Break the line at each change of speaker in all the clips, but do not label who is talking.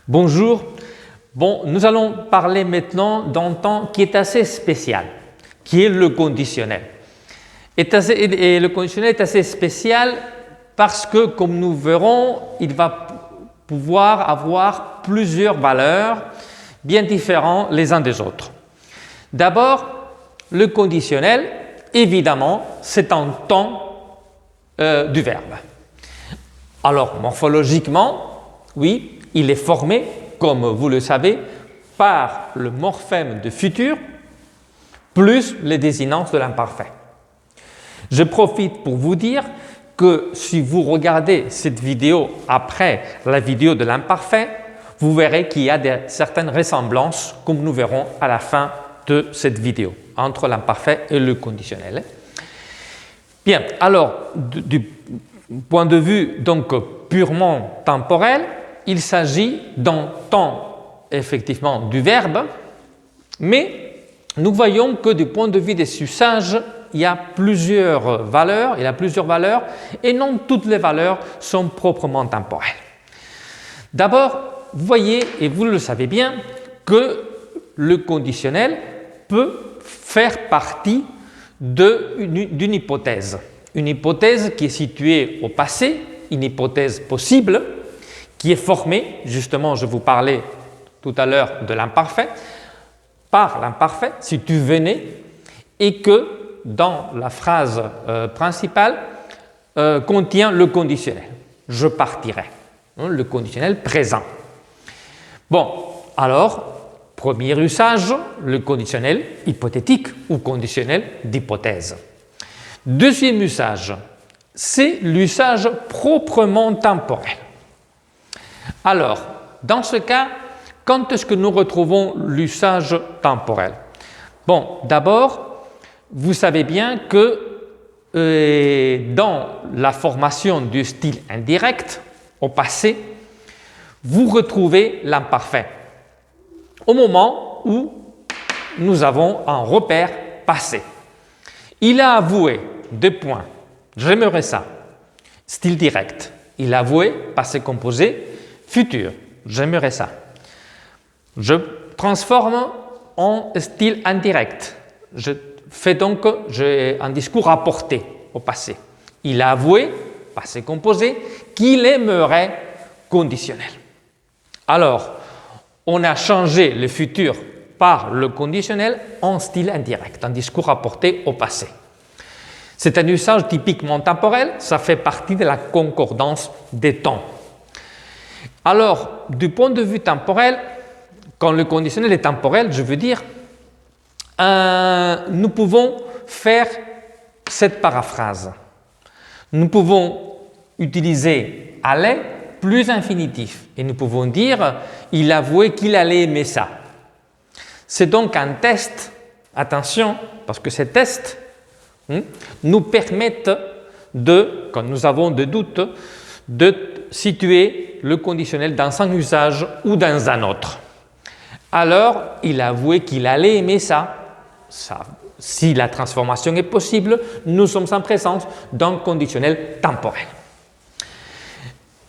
Bonjour. Bon, nous allons parler maintenant d'un temps qui est assez spécial, qui est le conditionnel. Et le conditionnel est assez spécial parce que, comme nous verrons, il va pouvoir avoir plusieurs valeurs bien différentes les uns des autres. D'abord, le conditionnel, évidemment, c'est un temps du verbe. Alors, morphologiquement, oui, il est formé, comme vous le savez, par le morphème de futur plus les désinences de l'imparfait. Je profite pour vous dire que si vous regardez cette vidéo après la vidéo de l'imparfait, vous verrez qu'il y a certaines ressemblances, comme nous verrons à la fin de cette vidéo, entre l'imparfait et le conditionnel. Bien, alors, du point de vue donc purement temporel, il s'agit d'un temps effectivement du verbe, mais nous voyons que du point de vue des usages, il y a plusieurs valeurs, et non toutes les valeurs sont proprement temporelles. D'abord, vous voyez, et vous le savez bien, que le conditionnel peut faire partie d'une hypothèse. Une hypothèse qui est située au passé, une hypothèse possible, qui est formée, justement, je vous parlais tout à l'heure de l'imparfait, par l'imparfait, si tu venais, et que dans la phrase principale contient le conditionnel. Je partirai, le conditionnel présent. Bon, alors, premier usage, le conditionnel hypothétique ou conditionnel d'hypothèse. Deuxième usage, c'est l'usage proprement temporel. Alors, dans ce cas, quand est-ce que nous retrouvons l'usage temporel? Bon, d'abord, vous savez bien que dans la formation du style indirect, au passé, vous retrouvez l'imparfait au moment où nous avons un repère passé. Il a avoué, deux points, j'aimerais ça, style direct. Il a avoué, passé composé, futur, j'aimerais ça. Je transforme en style indirect. Je fais donc un discours rapporté au passé. Il a avoué, passé composé, qu'il aimerait conditionnel. Alors, on a changé le futur par le conditionnel en style indirect, un discours rapporté au passé. C'est un usage typiquement temporel, ça fait partie de la concordance des temps. Alors, du point de vue temporel, quand le conditionnel est temporel, je veux dire, nous pouvons faire cette paraphrase. Nous pouvons utiliser allait plus infinitif et nous pouvons dire il avouait qu'il allait aimer ça. C'est donc un test, attention, parce que ces tests nous permettent quand nous avons des doutes, de situer le conditionnel dans un usage ou dans un autre. Alors, il a avoué qu'il allait aimer ça. Si la transformation est possible, nous sommes en présence d'un conditionnel temporel.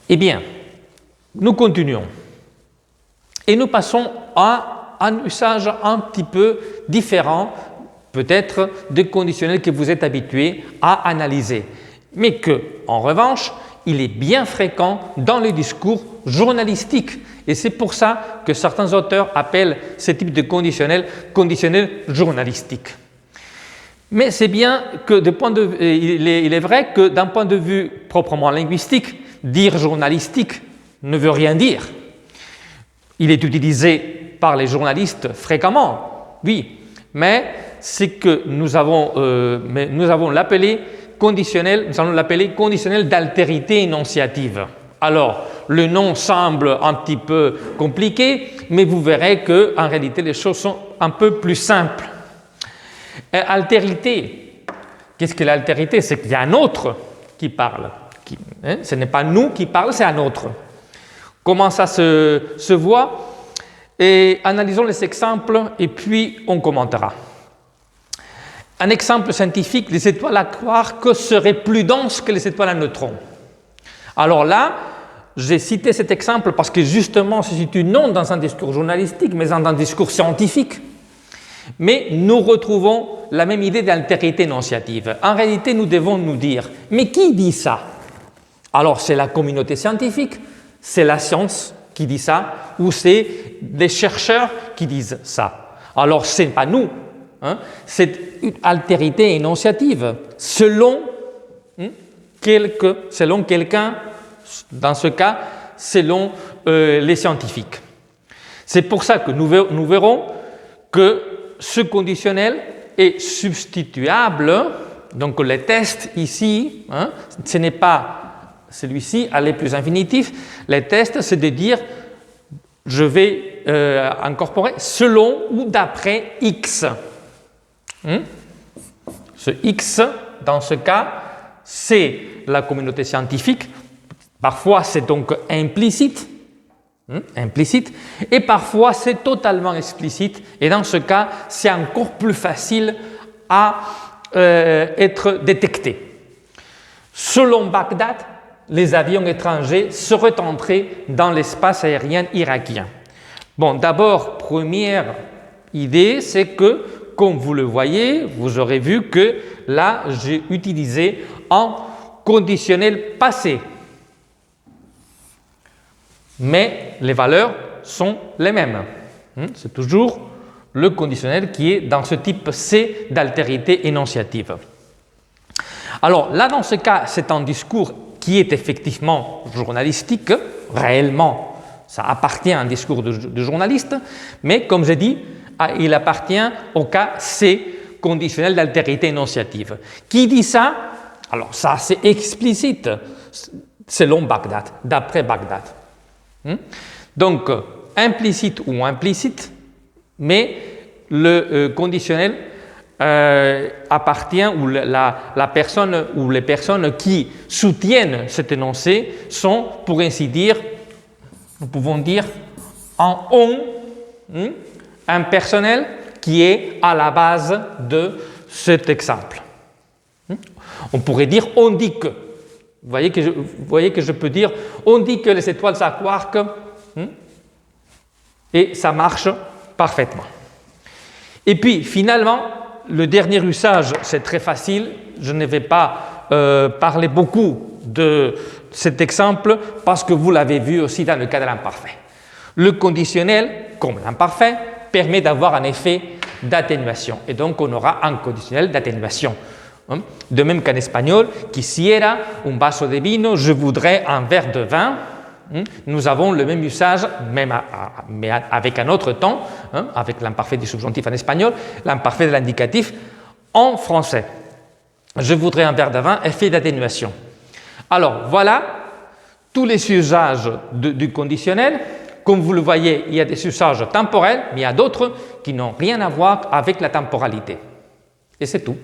Eh bien, nous continuons. Et nous passons à un usage un petit peu différent, peut-être des conditionnels que vous êtes habitués à analyser, mais que, en revanche, il est bien fréquent dans le discours journalistique. Et c'est pour ça que certains auteurs appellent ce type de conditionnel journalistique. Mais c'est bien que, il est vrai que d'un point de vue proprement linguistique, dire journalistique ne veut rien dire. Il est utilisé par les journalistes fréquemment, oui, mais c'est que nous allons l'appeler conditionnel d'altérité énonciative. Alors, le nom semble un petit peu compliqué, mais vous verrez qu'en réalité, les choses sont un peu plus simples. Altérité, qu'est-ce que l'altérité? C'est qu'il y a un autre qui parle. Ce n'est pas nous qui parlons, c'est un autre. Comment ça se voit? Et analysons les exemples et puis on commentera. Un exemple scientifique, les étoiles à quark seraient plus denses que les étoiles à neutrons. Alors là, j'ai cité cet exemple parce que justement se situe non dans un discours journalistique, mais dans un discours scientifique. Mais nous retrouvons la même idée d'altérité énonciative. En réalité, nous devons nous dire, mais qui dit ça? Alors, c'est la communauté scientifique, c'est la science qui dit ça, ou c'est des chercheurs qui disent ça. Alors, ce n'est pas nous, hein, c'est une altérité énonciative, selon quelqu'un, dans ce cas, selon les scientifiques. C'est pour ça que nous verrons que ce conditionnel est substituable. Donc les tests ici, hein, ce n'est pas celui-ci, aller plus infinitif. Les tests, c'est de dire je vais incorporer selon ou d'après X. Ce X, dans ce cas, c'est la communauté scientifique. Parfois, c'est donc implicite, et parfois, c'est totalement explicite. Et dans ce cas, c'est encore plus facile à être détecté. Selon Bagdad, les avions étrangers seraient entrés dans l'espace aérien irakien. Bon, d'abord, première idée, c'est que, comme vous le voyez, vous aurez vu que là, j'ai utilisé un conditionnel passé. Mais les valeurs sont les mêmes. C'est toujours le conditionnel qui est dans ce type C d'altérité énonciative. Alors là, dans ce cas, c'est un discours qui est effectivement journalistique, réellement, ça appartient à un discours de journaliste, mais comme j'ai dit, il appartient au cas C conditionnel d'altérité énonciative. Qui dit ça? Alors ça, c'est explicite, selon Bagdad, d'après Bagdad. Donc, implicite ou implicite, mais le conditionnel appartient, ou la personne ou les personnes qui soutiennent cet énoncé sont, pour ainsi dire, nous pouvons dire en on, un personnel qui est à la base de cet exemple. On pourrait dire on dit que. Vous voyez que je peux dire on dit que les étoiles à quark, et ça marche parfaitement. Et puis finalement, le dernier usage, c'est très facile. Je ne vais pas parler beaucoup de cet exemple parce que vous l'avez vu aussi dans le cas de l'imparfait. Le conditionnel, comme l'imparfait, permet d'avoir un effet d'atténuation. Et donc, on aura un conditionnel d'atténuation. De même qu'en espagnol, quisiera un vaso de vino, je voudrais un verre de vin. Nous avons le même usage, mais avec un autre temps, avec l'imparfait du subjonctif en espagnol, l'imparfait de l'indicatif en français. Je voudrais un verre de vin, effet d'atténuation. Alors, voilà tous les usages du conditionnel. Comme vous le voyez, il y a des usages temporels, mais il y a d'autres qui n'ont rien à voir avec la temporalité. Et c'est tout.